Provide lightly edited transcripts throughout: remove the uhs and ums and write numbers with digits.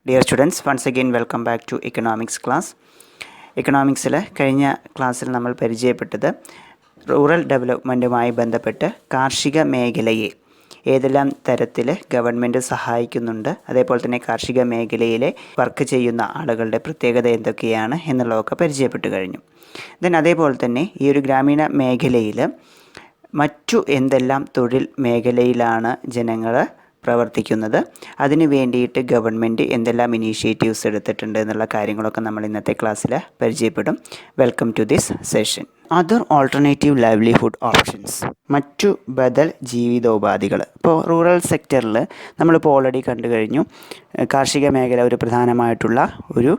Dear students, once again welcome back to economics class. എക്കണോമിക്സിലെ കഴിഞ്ഞ ക്ലാസ്സിൽ നമ്മൾ പരിചയപ്പെട്ടത് റൂറൽ ഡെവലപ്മെൻറ്റുമായി ബന്ധപ്പെട്ട് കാർഷിക മേഖലയെ ഏതെല്ലാം തരത്തിൽ ഗവൺമെൻറ് സഹായിക്കുന്നുണ്ട്, അതേപോലെ തന്നെ കാർഷിക മേഖലയിലെ വർക്ക് ചെയ്യുന്ന ആളുകളുടെ പ്രത്യേകത എന്തൊക്കെയാണ് എന്നുള്ളതൊക്കെ പരിചയപ്പെട്ട് കഴിഞ്ഞു. അതേപോലെ തന്നെ ഈ ഒരു ഗ്രാമീണ മേഖലയിൽ മറ്റു എന്തെല്ലാം തൊഴിൽ മേഖലയിലാണ് ജനങ്ങൾ പ്രവർത്തിക്കുന്നത്, അതിന് വേണ്ടിയിട്ട് ഗവൺമെൻറ് എന്തെല്ലാം ഇനീഷ്യേറ്റീവ്സ് എടുത്തിട്ടുണ്ട് എന്നുള്ള കാര്യങ്ങളൊക്കെ നമ്മൾ ഇന്നത്തെ ക്ലാസ്സിൽ പരിചയപ്പെടും. Welcome to this session. Other alternative livelihood options, മറ്റു ബദൽ ജീവിതോപാധികൾ. ഇപ്പോൾ റൂറൽ സെക്ടറിൽ നമ്മളിപ്പോൾ ഓൾറെഡി കണ്ടു കഴിഞ്ഞു, കാർഷിക മേഖല ഒരു പ്രധാനമായിട്ടുള്ള ഒരു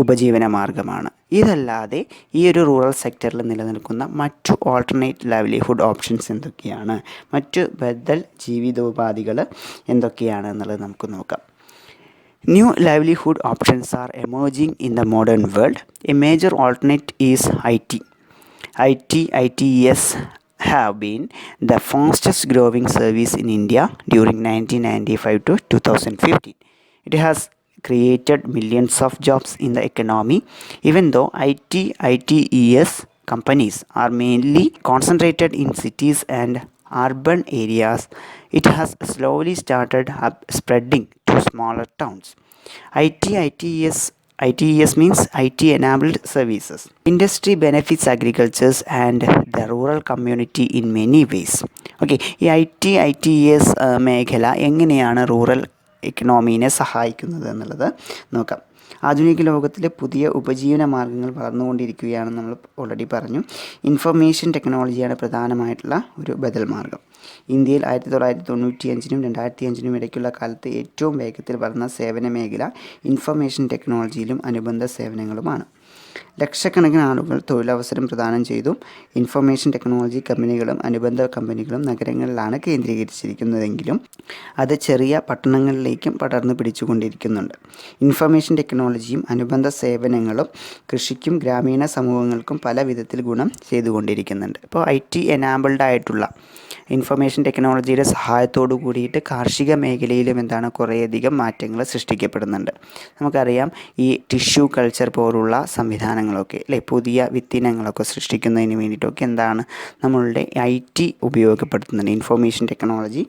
ഉപജീവന മാർഗമാണ്. ഇതല്ലാതെ ഈ ഒരു റൂറൽ സെക്ടറിൽ നിലനിൽക്കുന്ന മറ്റു ഓൾട്ടർനേറ്റ് ലൈവ്ലിഹുഡ് ഓപ്ഷൻസ് എന്തൊക്കെയാണ്, മറ്റു ബദൽ ജീവിതോപാധികൾ എന്തൊക്കെയാണ് എന്നുള്ളത് നമുക്ക് നോക്കാം. New livelihood options are emerging in the modern world. A major alternate is IT. ITES have been the fastest growing service in India during 1995 to 2015. It has created millions of jobs in the economy. Even though ITES companies are mainly concentrated in cities and urban areas, it has slowly started up spreading to smaller towns. ITES means IT enabled services. Industry benefits agriculture and the rural community in many ways. Okay, ഈ ITES മേഖല എങ്ങനെയാണ് rural എക്കണോമീനെ സഹായിക്കുന്നത് എന്നുള്ളത് നോക്കാം. ആധുനിക ലോകത്തിലെ പുതിയ ഉപജീവന മാർഗ്ഗങ്ങൾ വളർന്നുകൊണ്ടിരിക്കുകയാണെന്ന് നമ്മൾ ഓൾറെഡി പറഞ്ഞു. ഇൻഫർമേഷൻ ടെക്നോളജിയാണ് പ്രധാനമായിട്ടുള്ള ഒരു ബദൽ മാർഗ്ഗം. ഇന്ത്യയിൽ 1995 2005 ഇടയ്ക്കുള്ള കാലത്ത് ഏറ്റവും വേഗത്തിൽ വളർന്ന സേവന മേഖല ഇൻഫർമേഷൻ ടെക്നോളജിയിലും അനുബന്ധ സേവനങ്ങളുമാണ്. ലക്ഷക്കണക്കിന് ആളുകൾ തൊഴിലവസരം പ്രദാനം ചെയ്തു. ഇൻഫർമേഷൻ ടെക്നോളജി കമ്പനികളും അനുബന്ധ കമ്പനികളും നഗരങ്ങളിലാണ് കേന്ദ്രീകരിച്ചിരിക്കുന്നതെങ്കിലും അത് ചെറിയ പട്ടണങ്ങളിലേക്കും പടർന്നു പിടിച്ചുകൊണ്ടിരിക്കുന്നുണ്ട്. ഇൻഫർമേഷൻ ടെക്നോളജിയും അനുബന്ധ സേവനങ്ങളും കൃഷിക്കും ഗ്രാമീണ സമൂഹങ്ങൾക്കും പല വിധത്തിൽ ഗുണം ചെയ്തുകൊണ്ടിരിക്കുന്നുണ്ട്. ഇപ്പോൾ IT എനാബിൾഡ് ആയിട്ടുള്ള ഇൻഫർമേഷൻ ടെക്നോളജിയുടെ സഹായത്തോടു കൂടിയിട്ട് കാർഷിക മേഖലയിലും കുറേയധികം മാറ്റങ്ങൾ സൃഷ്ടിക്കപ്പെടുന്നുണ്ട്. നമുക്കറിയാം, ഈ ടിഷ്യൂ കൾച്ചർ പോലുള്ള സംവിധാനങ്ങളൊക്കെ പുതിയ വിത്തിനങ്ങളൊക്കെ സൃഷ്ടിക്കുന്നതിന് വേണ്ടിയിട്ടൊക്കെ നമ്മളുടെ IT ഉപയോഗപ്പെടുത്തുന്നുണ്ട്, ഇൻഫർമേഷൻ ടെക്നോളജി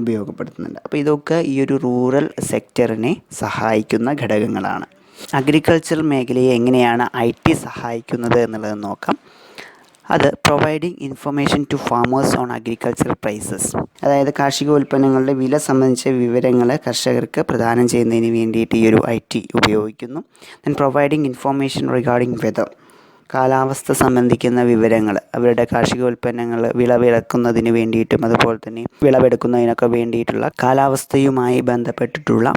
ഉപയോഗപ്പെടുത്തുന്നുണ്ട്. അപ്പോൾ ഇതൊക്കെ ഈ ഒരു റൂറൽ സെക്ടറിനെ സഹായിക്കുന്ന ഘടകങ്ങളാണ്. അഗ്രികൾച്ചർ മേഖലയെ എങ്ങനെയാണ് IT സഹായിക്കുന്നത് എന്നുള്ളത് നോക്കാം. അത് providing information to farmers on agriculture prices, അതായത് കാർഷിക ഉൽപ്പന്നങ്ങളുടെ വില സംബന്ധിച്ച വിവരങ്ങൾ കർഷകർക്ക് പ്രദാനം ചെയ്യുന്നതിന് വേണ്ടിയിട്ട് ഈ ഒരു IT ഉപയോഗിക്കുന്നു. പ്രൊവൈഡിങ് ഇൻഫർമേഷൻ റിഗാർഡിംഗ് വെതർ, കാലാവസ്ഥ സംബന്ധിക്കുന്ന വിവരങ്ങൾ, അവരുടെ കാർഷിക ഉൽപ്പന്നങ്ങൾ വിളവെടുക്കുന്നതിന് വേണ്ടിയിട്ടും അതുപോലെ തന്നെ വിളവെടുക്കുന്നതിനൊക്കെ വേണ്ടിയിട്ടുള്ള കാലാവസ്ഥയുമായി ബന്ധപ്പെട്ടിട്ടുള്ള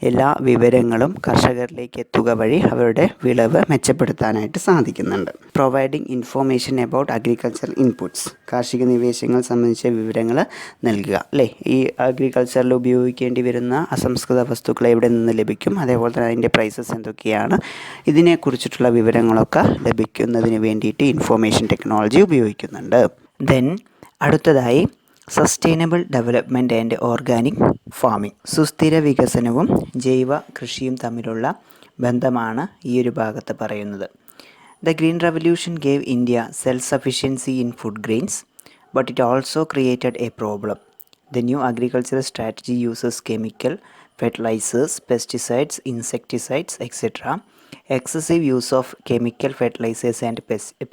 എല്ലാ വിവരങ്ങളും കർഷകരിലേക്ക് എത്തുക വഴി അവരുടെ വിളവ് മെച്ചപ്പെടുത്താനായിട്ട് സാധിക്കുന്നുണ്ട്. Providing information about agriculture inputs, കാർഷിക നിവേശങ്ങൾ സംബന്ധിച്ച വിവരങ്ങൾ നൽകുക. ഈ അഗ്രികൾച്ചറിൽ ഉപയോഗിക്കേണ്ടി വരുന്ന അസംസ്കൃത വസ്തുക്കൾ എവിടെ നിന്ന് ലഭിക്കും, അതേപോലെ തന്നെ അതിൻ്റെ പ്രൈസസ് എന്തൊക്കെയാണ്, ഇതിനെക്കുറിച്ചിട്ടുള്ള വിവരങ്ങളൊക്കെ ലഭിക്കുന്നതിന് വേണ്ടിയിട്ട് ഇൻഫോർമേഷൻ ടെക്നോളജി ഉപയോഗിക്കുന്നുണ്ട്. അടുത്തതായി sustainable development and organic farming, സുസ്ഥിര വികസനവും ജൈവ കൃഷിയും തമ്മിലുള്ള ബന്ധമാണ് ഈ ഒരു ഭാഗത്ത് പറയുന്നത്. The Green Revolution gave India self-sufficiency in food grains, but it also created a problem. The new agricultural strategy uses chemical fertilizers, pesticides, insecticides, etc. Excessive use of chemical fertilizers and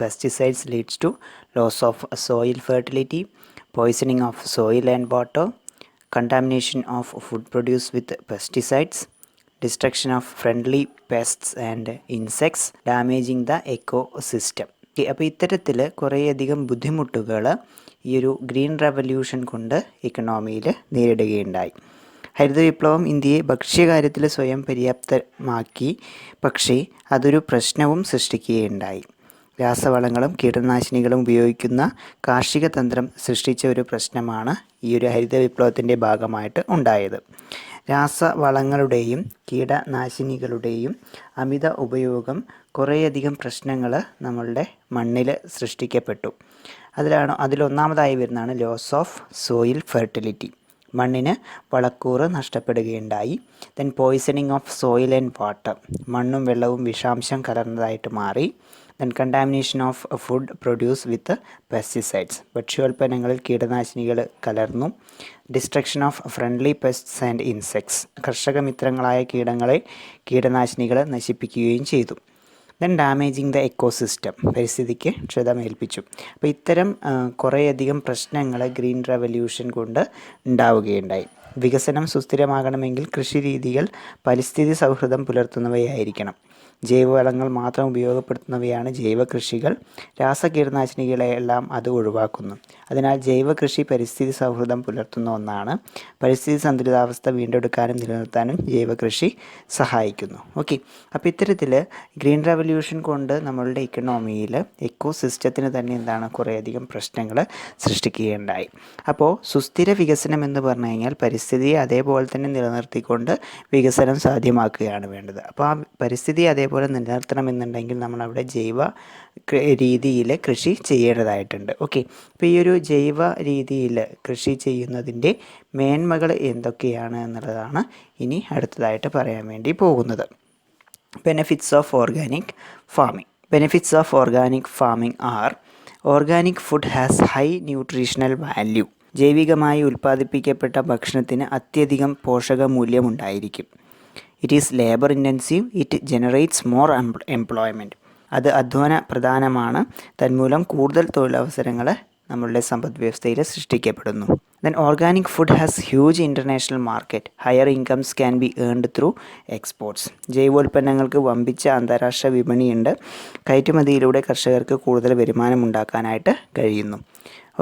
pesticides leads to loss of soil fertility, poisoning of soil and water, contamination of food produced with pesticides, destruction of friendly pests and insects, damaging the ecosystem. അപ്പോൾ ഇത്തരത്തിൽ കുറേയധികം ബുദ്ധിമുട്ടുകൾ ഈ ഒരു green revolution കൊണ്ട് ഇക്കണോമിയിൽ നേരിടുകയുണ്ടായി. ഹരിത വിപ്ലവം ഇന്ത്യയെ ഭക്ഷ്യകാര്യത്തിൽ സ്വയം പര്യാപ്തമാക്കി, പക്ഷേ അതൊരു പ്രശ്നവും സൃഷ്ടിക്കുകയുണ്ടായി. രാസവളങ്ങളും കീടനാശിനികളും ഉപയോഗിക്കുന്ന കാർഷിക തന്ത്രം സൃഷ്ടിച്ച ഒരു പ്രശ്നമാണ് ഈ ഒരു ഹരിത വിപ്ലവത്തിൻ്റെ ഭാഗമായിട്ട് ഉണ്ടായത്. രാസവളങ്ങളുടെയും കീടനാശിനികളുടെയും അമിത ഉപയോഗം കുറേയധികം പ്രശ്നങ്ങൾ നമ്മളുടെ മണ്ണിൽ സൃഷ്ടിക്കപ്പെട്ടു. അതിലൊന്നാമതായി വരുന്നതാണ് ലോസ് ഓഫ് സോയിൽ ഫെർട്ടിലിറ്റി, മണ്ണിന് വളക്കൂറ് നഷ്ടപ്പെടുകയുണ്ടായി. Then poisoning of soil and water, മണ്ണും വെള്ളവും വിഷാംശം കലർന്നതായിട്ട് മാറി. Then contamination of food produce with pesticides, ഭക്ഷ്യോൽപ്പന്നങ്ങളിൽ കീടനാശിനികൾ കലർന്നു. Destruction of friendly pests and insects, കർഷകമിത്രങ്ങളായ കീടനാശിനികൾ നശിപ്പിക്കുകയും ചെയ്തു. ദെൻ ഡാമേജിങ് ദ എക്കോസിസ്റ്റം, പരിസ്ഥിതിക്ക് ക്ഷതമേൽപ്പിച്ചു. അപ്പോൾ ഇത്തരം കുറേയധികം പ്രശ്നങ്ങൾ ഗ്രീൻ റെവല്യൂഷൻ കൊണ്ട് ഉണ്ടാവുകയുണ്ടായി. വികസനം സുസ്ഥിരമാകണമെങ്കിൽ കൃഷിരീതികൾ പരിസ്ഥിതി സൗഹൃദം പുലർത്തുന്നവയായിരിക്കണം. ജൈവവളങ്ങൾ മാത്രം ഉപയോഗപ്പെടുത്തുന്നവയാണ് ജൈവ കൃഷികൾ. രാസകീടനാശിനികളെല്ലാം അത് ഒഴിവാക്കുന്നു. അതിനാൽ ജൈവ കൃഷി പരിസ്ഥിതി സൗഹൃദം പുലർത്തുന്ന ഒന്നാണ്. പരിസ്ഥിതി സന്തുലിതാവസ്ഥ വീണ്ടെടുക്കാനും നിലനിർത്താനും ജൈവ കൃഷി സഹായിക്കുന്നു. ഓക്കെ, അപ്പോൾ ഇത്തരത്തിൽ ഗ്രീൻ റെവല്യൂഷൻ കൊണ്ട് നമ്മളുടെ ഇക്കണോമിയിൽ എക്കോ സിസ്റ്റത്തിന് തന്നെ കുറേയധികം പ്രശ്നങ്ങൾ സൃഷ്ടിക്കുകയുണ്ടായി. അപ്പോൾ സുസ്ഥിര വികസനം എന്ന് പറഞ്ഞു കഴിഞ്ഞാൽ പരിസ്ഥിതിയെ അതേപോലെ തന്നെ നിലനിർത്തിക്കൊണ്ട് വികസനം സാധ്യമാക്കുകയാണ് വേണ്ടത്. അപ്പോൾ ആ പരിസ്ഥിതി അതേപോലെ നിലനിർത്തണമെന്നുണ്ടെങ്കിൽ നമ്മളവിടെ ജൈവ രീതിയിൽ കൃഷി ചെയ്യേണ്ടതായിട്ടുണ്ട്. ഓക്കെ, അപ്പോൾ ഈ ഒരു ജൈവ രീതിയിൽ കൃഷി ചെയ്യുന്നതിൻ്റെ മേന്മകൾ എന്തൊക്കെയാണ് എന്നുള്ളതാണ് ഇനി അടുത്തതായിട്ട് പറയാൻ വേണ്ടി പോകുന്നത്. Benefits of organic farming. Benefits of organic farming are: organic food has high nutritional value. ജൈവികമായി ഉൽപ്പാദിപ്പിക്കപ്പെട്ട ഭക്ഷണത്തിന് അത്യധികം പോഷകമൂല്യമുണ്ടായിരിക്കും. It is labour intensive, it generates more employment. അത് അധ്വാന പ്രധാനമാണ്, തന്മൂലം കൂടുതൽ തൊഴിലവസരങ്ങൾ നമ്മളുടെ സമ്പദ് വ്യവസ്ഥയിൽ സൃഷ്ടിക്കപ്പെടുന്നു. Then organic food has huge international market, higher incomes can be earned through exports. ജൈവോൽപ്പന്നങ്ങൾക്ക് വമ്പിച്ച അന്താരാഷ്ട്ര വിപണിയുണ്ട്. കയറ്റുമതിയിലൂടെ കർഷകർക്ക് കൂടുതൽ വരുമാനം ഉണ്ടാക്കാനായിട്ട് കഴിയുന്നു.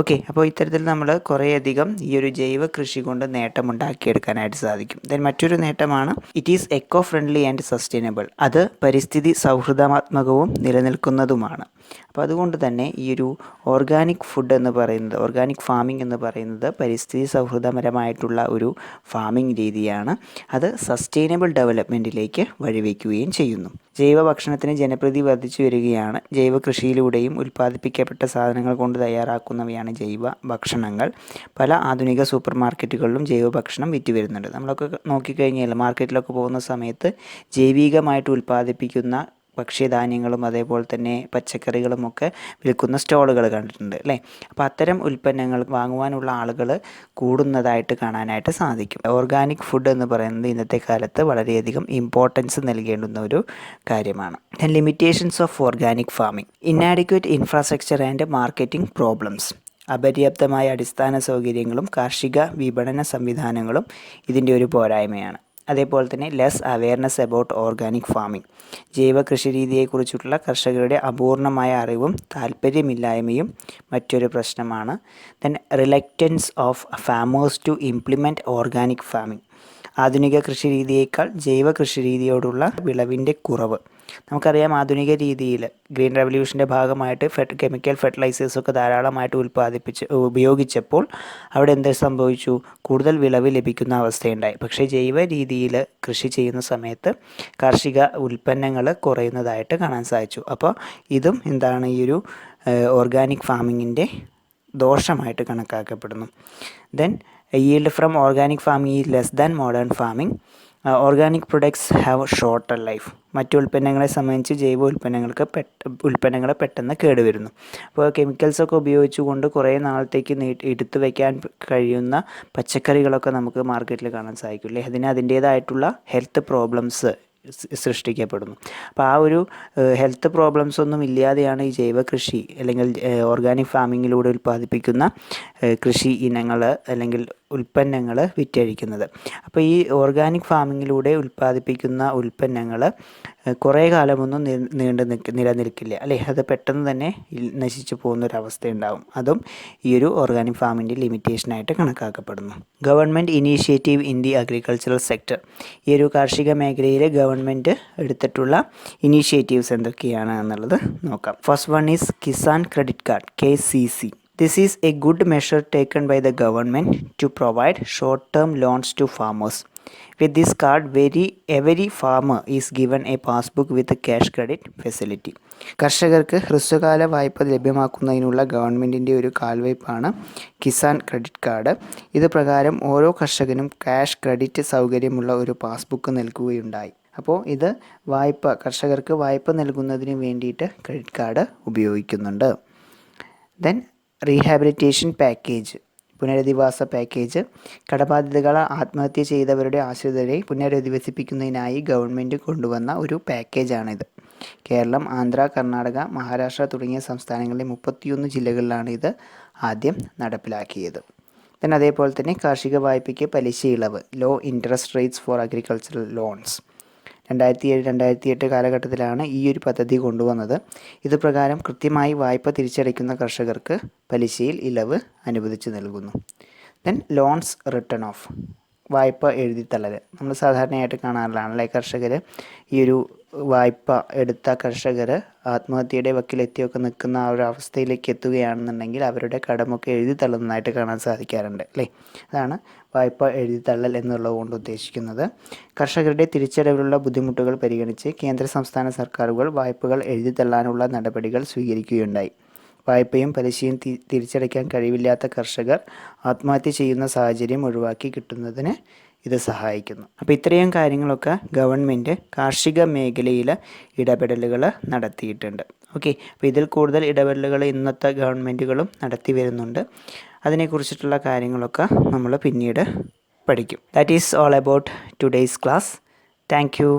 ഓക്കെ, അപ്പോൾ ഇത്തരത്തിൽ നമ്മൾ കുറേയധികം ഈ ഒരു ജൈവ കൃഷി കൊണ്ട് നേട്ടമുണ്ടാക്കിയെടുക്കാനായിട്ട് സാധിക്കും. ദെൻ മറ്റൊരു നേട്ടമാണ് it is eco friendly and sustainable. അത് പരിസ്ഥിതി സൗഹൃദാത്മകവും നിലനിൽക്കുന്നതുമാണ്. അപ്പോൾ അതുകൊണ്ട് തന്നെ ഈ ഒരു ഓർഗാനിക് ഫുഡ് എന്ന് പറയുന്നത്, ഓർഗാനിക് ഫാമിംഗ് എന്ന് പറയുന്നത് പരിസ്ഥിതി സൗഹൃദപരമായിട്ടുള്ള ഒരു ഫാമിംഗ് രീതിയാണ്. അത് സസ്റ്റൈനബിൾ ഡെവലപ്മെൻറ്റിലേക്ക് വഴിവെക്കുകയും ചെയ്യുന്നു. ജൈവ ഭക്ഷണത്തിന് ജനപ്രീതി വർദ്ധിച്ചു വരികയാണ്. ജൈവ കൃഷിയിലൂടെയും ഉൽപ്പാദിപ്പിക്കപ്പെട്ട സാധനങ്ങൾ കൊണ്ട് തയ്യാറാക്കുന്നവയാണ് ജൈവ ഭക്ഷണങ്ങൾ. പല ആധുനിക സൂപ്പർ മാർക്കറ്റുകളിലും ജൈവ ഭക്ഷണം വിറ്റ് വരുന്നുണ്ട്. നമ്മളൊക്കെ നോക്കിക്കഴിഞ്ഞാൽ മാർക്കറ്റിലൊക്കെ പോകുന്ന സമയത്ത് ജൈവികമായിട്ട് ഉൽപ്പാദിപ്പിക്കുന്ന ഭക്ഷ്യധാന്യങ്ങളും അതേപോലെ തന്നെ പച്ചക്കറികളുമൊക്കെ വിൽക്കുന്ന സ്റ്റോളുകൾ കണ്ടിട്ടുണ്ട് അല്ലേ. അപ്പോൾ അത്തരം ഉൽപ്പന്നങ്ങൾ വാങ്ങുവാനുള്ള ആളുകൾ കൂടുന്നതായിട്ട് കാണാനായിട്ട് സാധിക്കും. ഓർഗാനിക് ഫുഡ് എന്ന് പറയുന്നത് ഇന്നത്തെ കാലത്ത് വളരെയധികം ഇമ്പോർട്ടൻസ് നൽകേണ്ടുന്ന ഒരു കാര്യമാണ്. Limitations of organic farming: inadequate infrastructure and marketing problems. അപര്യാപ്തമായ അടിസ്ഥാന സൗകര്യങ്ങളും കാർഷിക വിപണന സംവിധാനങ്ങളും ഇതിൻ്റെ ഒരു പോരായ്മയാണ്. അതേപോലെ തന്നെ less awareness about organic farming. ജൈവ കൃഷിരീതിയെക്കുറിച്ചുള്ള കർഷകരുടെ അപൂർണമായ അറിവും താല്പര്യമില്ലായ്മയും മറ്റൊരു പ്രശ്നമാണ്. Then reluctance of farmers to implement organic farming. ആധുനിക കൃഷിരീതിയേക്കാൾ ജൈവ കൃഷിരീതിയോടുള്ള വിളവിൻ്റെ കുറവ്. നമുക്കറിയാം ആധുനിക രീതിയിൽ ഗ്രീൻ റെവല്യൂഷൻ്റെ ഭാഗമായിട്ട് കെമിക്കൽ ഫെർട്ടിലൈസേഴ്സൊക്കെ ധാരാളമായിട്ട് ഉപയോഗിച്ചപ്പോൾ അവിടെ എന്ത് സംഭവിച്ചു? കൂടുതൽ വിളവ് ലഭിക്കുന്ന അവസ്ഥയുണ്ടായി. പക്ഷേ ജൈവ രീതിയിൽ കൃഷി ചെയ്യുന്ന സമയത്ത് കാർഷിക ഉൽപ്പന്നങ്ങൾ കുറയുന്നതായിട്ട് കാണാൻ സാധിച്ചു. അപ്പോൾ ഇതും ഈ ഒരു ഓർഗാനിക് ഫാമിങ്ങിൻ്റെ ദോഷമായിട്ട് കണക്കാക്കപ്പെടുന്നു. Then yield from organic farming is less than modern farming. Organic products have shorter life. മറ്റു ഉൽപ്പന്നങ്ങളെ സംബന്ധിച്ച് ജൈവ ഉൽപ്പന്നങ്ങൾ പെട്ടെന്ന് കേടുവരുന്നു. അപ്പോൾ കെമിക്കൽസൊക്കെ ഉപയോഗിച്ചുകൊണ്ട് കുറേ നാളത്തേക്ക് എടുത്തു വയ്ക്കാൻ കഴിയുന്ന പച്ചക്കറികളൊക്കെ നമുക്ക് മാർക്കറ്റിൽ കാണാൻ സാധിക്കും അല്ലേ. അതിൻ്റേതായിട്ടുള്ള ഹെൽത്ത് പ്രോബ്ലംസ് സൃഷ്ടിക്കപ്പെടുന്നു. അപ്പോൾ ആ ഒരു ഹെൽത്ത് പ്രോബ്ലംസ് ഒന്നും ഇല്ലാതെയാണ് ഈ ജൈവ കൃഷി അല്ലെങ്കിൽ ഓർഗാനിക് ഫാമിങ്ങിലൂടെ ഉൽപ്പാദിപ്പിക്കുന്ന കൃഷി ഇനങ്ങൾ അല്ലെങ്കിൽ ഉൽപ്പന്നങ്ങൾ വിറ്റഴിക്കുന്നത്. അപ്പോൾ ഈ ഓർഗാനിക് ഫാമിങ്ങിലൂടെ ഉൽപ്പാദിപ്പിക്കുന്ന ഉൽപ്പന്നങ്ങൾ കുറേ കാലമൊന്നും നിലനിൽക്കില്ല അല്ലേ. അത് പെട്ടെന്ന് തന്നെ നശിച്ചു പോകുന്നൊരവസ്ഥയുണ്ടാകും. അതും ഈ ഒരു ഓർഗാനിക് ഫാമിൻ്റെ ലിമിറ്റേഷനായിട്ട് കണക്കാക്കപ്പെടുന്നു. Government initiative in the agricultural sector. ഈ ഒരു കാർഷിക മേഖലയിൽ ഗവൺമെൻറ് എടുത്തിട്ടുള്ള ഇനീഷ്യേറ്റീവ്സ് എന്തൊക്കെയാണ് എന്നുള്ളത് നോക്കാം. First one is Kisan credit card, KCC. This is a good measure taken by the government to provide short-term loans to farmers. With this card, every farmer is given a passbook with a cash credit facility. കർഷകർക്ക് ഹ്രസ്വകാല വായ്പ ലഭ്യമാക്കുന്നതിനുള്ള ഗവൺമെൻറ്റിൻ്റെ ഒരു കാൽവയ്പ്പാണ് Kisan credit card. ഇത് പ്രകാരം ഓരോ കർഷകനും cash credit സൗകര്യമുള്ള ഒരു പാസ്ബുക്ക് നൽകുകയുണ്ടായി. അപ്പോൾ ഇത് കർഷകർക്ക് വായ്പ നൽകുന്നതിന് വേണ്ടിയിട്ട് ക്രെഡിറ്റ് കാർഡ് ഉപയോഗിക്കുന്നുണ്ട്. ദെൻ റീഹാബിലിറ്റേഷൻ പാക്കേജ്, പുനരധിവാസ പാക്കേജ്. കടബാധിതകൾ ആത്മഹത്യ ചെയ്തവരുടെ ആശ്രിതരെ പുനരധിവസിപ്പിക്കുന്നതിനായി ഗവൺമെൻറ് കൊണ്ടുവന്ന ഒരു പാക്കേജാണിത്. കേരളം, ആന്ധ്ര, കർണാടക, മഹാരാഷ്ട്ര തുടങ്ങിയ സംസ്ഥാനങ്ങളിലെ 31 ജില്ലകളിലാണ് ഇത് ആദ്യം നടപ്പിലാക്കിയത്. then അതേപോലെ തന്നെ കാർഷിക വായ്പയ്ക്ക് പലിശ ഇളവ്, low interest rates for agricultural loans. 2007-2008 കാലഘട്ടത്തിലാണ് ഈ ഒരു പദ്ധതി കൊണ്ടുവന്നത്. ഇത് പ്രകാരം കൃത്യമായി വായ്പ തിരിച്ചടയ്ക്കുന്ന കർഷകർക്ക് പലിശയിൽ ഇളവ് അനുവദിച്ചു നൽകുന്നു. ദെൻ ലോൺസ് റിട്ടേൺ ഓഫ്, വായ്പ എഴുതിത്തള്ളൽ. നമ്മൾ സാധാരണയായിട്ട് കാണാറുള്ളതാണല്ലേ, കർഷകർ ഈ ഒരു വായ്പ എടുത്ത കർഷകർ ആത്മഹത്യയുടെ വക്കിലെത്തിയൊക്കെ നിൽക്കുന്ന ആ ഒരു അവസ്ഥയിലേക്ക് എത്തുകയാണെന്നുണ്ടെങ്കിൽ അവരുടെ കടമൊക്കെ എഴുതിത്തള്ളുന്നതായിട്ട് കാണാൻ സാധിക്കാറുണ്ട് അല്ലേ. അതാണ് വായ്പ എഴുതിത്തള്ളൽ എന്നുള്ളത് കൊണ്ട് ഉദ്ദേശിക്കുന്നത്. കർഷകരുടെ തിരിച്ചടവിലുള്ള ബുദ്ധിമുട്ടുകൾ പരിഗണിച്ച് കേന്ദ്ര സംസ്ഥാന സർക്കാരുകൾ വായ്പകൾ എഴുതിത്തള്ളാനുള്ള നടപടികൾ സ്വീകരിക്കുകയുണ്ടായി. വായ്പയും പലിശയും തിരിച്ചടയ്ക്കാൻ കഴിവില്ലാത്ത കർഷകർ ആത്മഹത്യ ചെയ്യുന്ന സാഹചര്യം ഒഴിവാക്കി കിട്ടുന്നതിന് ഇത് സഹായിക്കുന്നു. അപ്പോൾ ഇത്രയും കാര്യങ്ങളൊക്കെ ഗവൺമെൻറ് കാർഷിക മേഖലയിൽ ഇടപെടലുകൾ നടത്തിയിട്ടുണ്ട്. ഓക്കെ, അപ്പോൾ ഇതിൽ കൂടുതൽ ഇടപെടലുകൾ ഇന്നത്തെ ഗവൺമെൻറ്റുകളും നടത്തി വരുന്നുണ്ട്. അതിനെക്കുറിച്ചിട്ടുള്ള കാര്യങ്ങളൊക്കെ നമ്മൾ പിന്നീട് പഠിക്കും. That is all about today's class. Thank you.